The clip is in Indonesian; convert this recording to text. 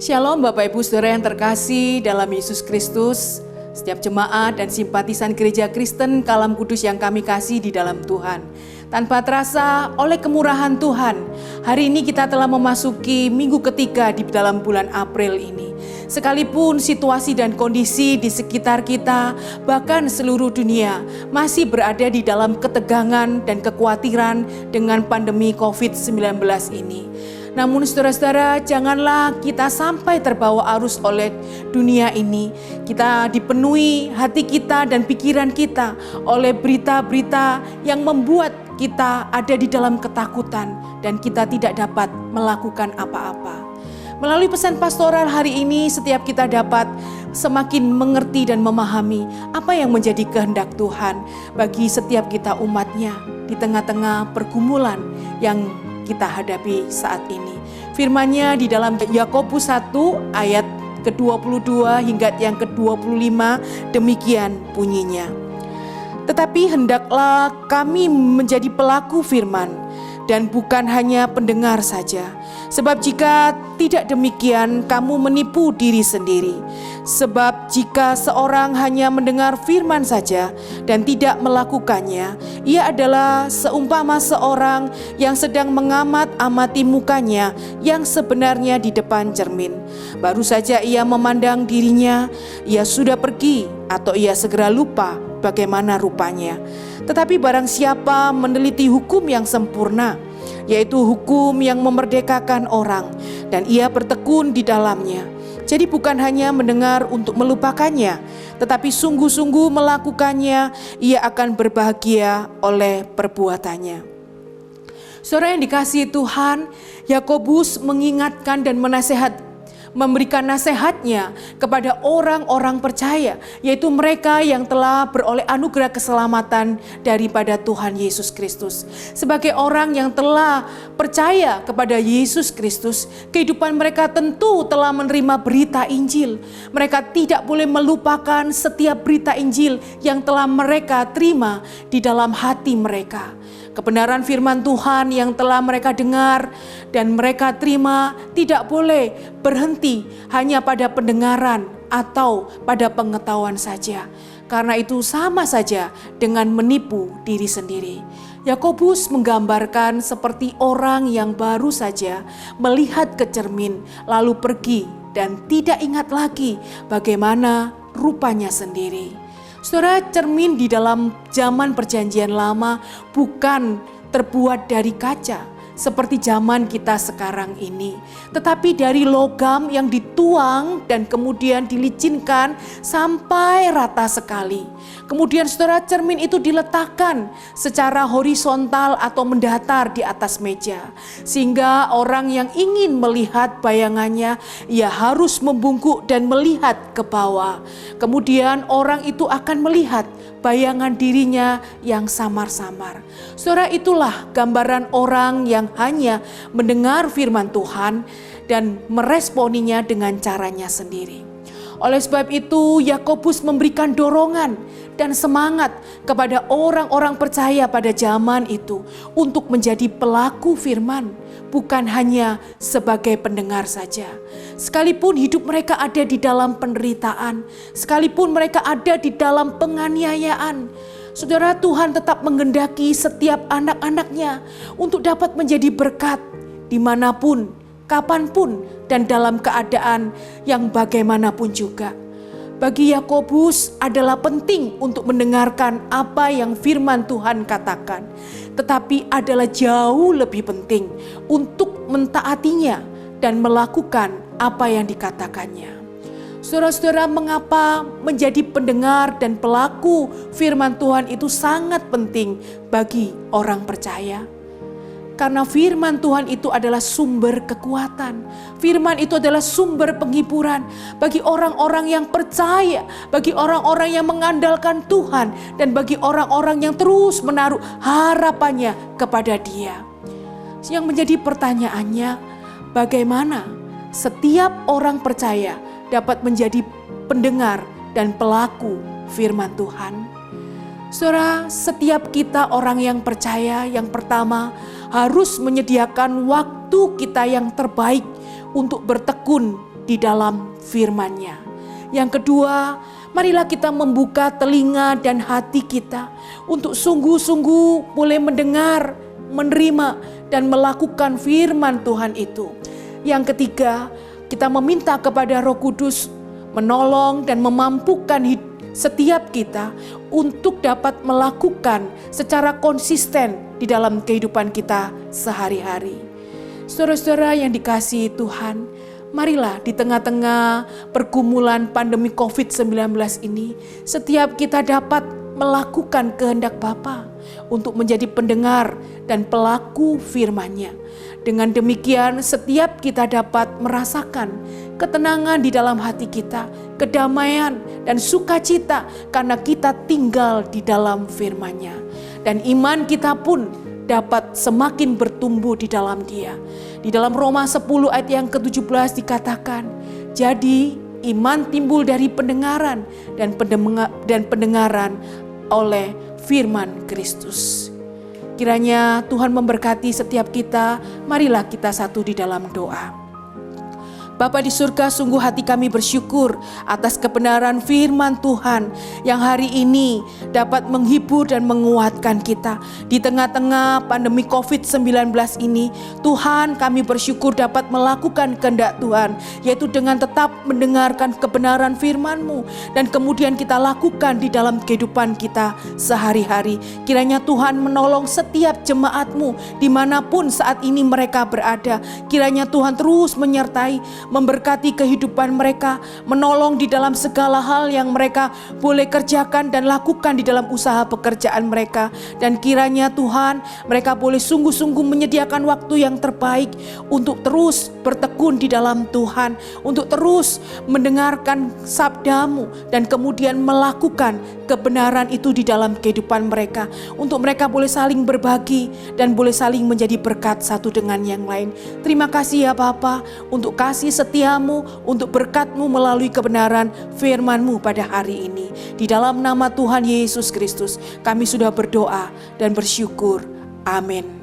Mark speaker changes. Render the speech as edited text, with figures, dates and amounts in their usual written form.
Speaker 1: Shalom Bapak Ibu Saudara yang terkasih dalam Yesus Kristus, setiap jemaat dan simpatisan Gereja Kristen Kalam Kudus yang kami kasih di dalam Tuhan. Tanpa terasa oleh kemurahan Tuhan, hari ini kita telah memasuki minggu ketiga di dalam bulan April ini. Sekalipun situasi dan kondisi di sekitar kita, bahkan seluruh dunia, masih berada di dalam ketegangan dan kekhawatiran dengan pandemi COVID-19 ini. Namun saudara-saudara, janganlah kita sampai terbawa arus oleh dunia ini. Kita dipenuhi hati kita dan pikiran kita oleh berita-berita yang membuat kita ada di dalam ketakutan dan kita tidak dapat melakukan apa-apa. Melalui pesan pastoral hari ini, setiap kita dapat semakin mengerti dan memahami apa yang menjadi kehendak Tuhan bagi setiap kita umatnya di tengah-tengah pergumulan yang kita hadapi saat ini. Firman-Nya di dalam Yakobus 1 ayat ke-22 hingga yang ke-25 demikian bunyinya. Tetapi hendaklah kami menjadi pelaku firman dan bukan hanya pendengar saja. Sebab jika tidak demikian, kamu menipu diri sendiri. Sebab jika seorang hanya mendengar firman saja dan tidak melakukannya, ia adalah seumpama seorang yang sedang mengamat-amati mukanya yang sebenarnya di depan cermin. Baru saja ia memandang dirinya, ia sudah pergi atau ia segera lupa bagaimana rupanya. Tetapi barang siapa meneliti hukum yang sempurna, yaitu hukum yang memerdekakan orang, dan ia bertekun di dalamnya. Jadi bukan hanya mendengar untuk melupakannya, tetapi sungguh-sungguh melakukannya, ia akan berbahagia oleh perbuatannya. Saudara yang dikasihi Tuhan, Yakobus mengingatkan dan memberikan nasihatnya kepada orang-orang percaya, yaitu mereka yang telah beroleh anugerah keselamatan daripada Tuhan Yesus Kristus. Sebagai orang yang telah percaya kepada Yesus Kristus, kehidupan mereka tentu telah menerima berita Injil. Mereka tidak boleh melupakan setiap berita Injil yang telah mereka terima di dalam hati mereka. Kebenaran firman Tuhan yang telah mereka dengar dan mereka terima tidak boleh berhenti hanya pada pendengaran atau pada pengetahuan saja. Karena itu sama saja dengan menipu diri sendiri. Yakobus menggambarkan seperti orang yang baru saja melihat ke cermin lalu pergi dan tidak ingat lagi bagaimana rupanya sendiri. Saudara, cermin di dalam zaman perjanjian lama bukan terbuat dari kaca seperti zaman kita sekarang ini, tetapi dari logam yang dituang dan kemudian dilicinkan sampai rata sekali. Kemudian saudara, cermin itu diletakkan secara horizontal atau mendatar di atas meja, sehingga orang yang ingin melihat bayangannya, ia harus membungkuk dan melihat ke bawah. Kemudian orang itu akan melihat bayangan dirinya yang samar-samar. Saudara, itulah gambaran orang yang hanya mendengar firman Tuhan dan meresponinya dengan caranya sendiri. Oleh sebab itu, Yakobus memberikan dorongan dan semangat kepada orang-orang percaya pada zaman itu untuk menjadi pelaku firman, bukan hanya sebagai pendengar saja. Sekalipun hidup mereka ada di dalam penderitaan, sekalipun mereka ada di dalam penganiayaan, saudara, Tuhan tetap menghendaki setiap anak-anaknya untuk dapat menjadi berkat dimanapun, kapanpun, dan dalam keadaan yang bagaimanapun juga. Bagi Yakobus adalah penting untuk mendengarkan apa yang firman Tuhan katakan, tetapi adalah jauh lebih penting untuk mentaatinya dan melakukan apa yang dikatakannya. Saudara-saudara, mengapa menjadi pendengar dan pelaku firman Tuhan itu sangat penting bagi orang percaya? Karena firman Tuhan itu adalah sumber kekuatan. Firman itu adalah sumber penghiburan bagi orang-orang yang percaya, bagi orang-orang yang mengandalkan Tuhan, dan bagi orang-orang yang terus menaruh harapannya kepada Dia. Yang menjadi pertanyaannya, bagaimana setiap orang percaya dapat menjadi pendengar dan pelaku firman Tuhan? Saudara, setiap kita orang yang percaya, yang pertama harus menyediakan waktu kita yang terbaik untuk bertekun di dalam firman-Nya. Yang kedua, marilah kita membuka telinga dan hati kita untuk sungguh-sungguh boleh mendengar, menerima, dan melakukan firman Tuhan itu. Yang ketiga, kita meminta kepada Roh Kudus menolong dan memampukan setiap kita untuk dapat melakukan secara konsisten di dalam kehidupan kita sehari-hari. Saudara-saudara yang dikasihi Tuhan, marilah di tengah-tengah pergumulan pandemi COVID-19 ini, setiap kita dapat melakukan kehendak Bapa untuk menjadi pendengar dan pelaku firman-Nya. Dengan demikian, setiap kita dapat merasakan ketenangan di dalam hati kita, kedamaian dan sukacita karena kita tinggal di dalam firman-Nya. Dan iman kita pun dapat semakin bertumbuh di dalam Dia. Di dalam Roma 10 ayat yang ke-17 dikatakan, jadi iman timbul dari pendengaran dan pendengaran oleh firman Kristus. Kiranya Tuhan memberkati setiap kita. Marilah kita satu di dalam doa. Bapa di surga, sungguh hati kami bersyukur atas kebenaran firman Tuhan yang hari ini dapat menghibur dan menguatkan kita. Di tengah-tengah pandemi COVID-19 ini, Tuhan, kami bersyukur dapat melakukan kehendak Tuhan, yaitu dengan tetap mendengarkan kebenaran firman-Mu dan kemudian kita lakukan di dalam kehidupan kita sehari-hari. Kiranya Tuhan menolong setiap jemaat-Mu dimanapun saat ini mereka berada. Kiranya Tuhan terus menyertai, memberkati kehidupan mereka, menolong di dalam segala hal yang mereka boleh kerjakan dan lakukan di dalam usaha pekerjaan mereka. Dan kiranya Tuhan, mereka boleh sungguh-sungguh menyediakan waktu yang terbaik untuk terus bertekun di dalam Tuhan, untuk terus mendengarkan sabda-Mu dan kemudian melakukan kebenaran itu di dalam kehidupan mereka, untuk mereka boleh saling berbagi dan boleh saling menjadi berkat satu dengan yang lain. Terima kasih ya Bapa untuk kasih setia-Mu, untuk berkat-Mu melalui kebenaran firman-Mu pada hari ini. Di dalam nama Tuhan Yesus Kristus kami sudah berdoa dan bersyukur. Amin.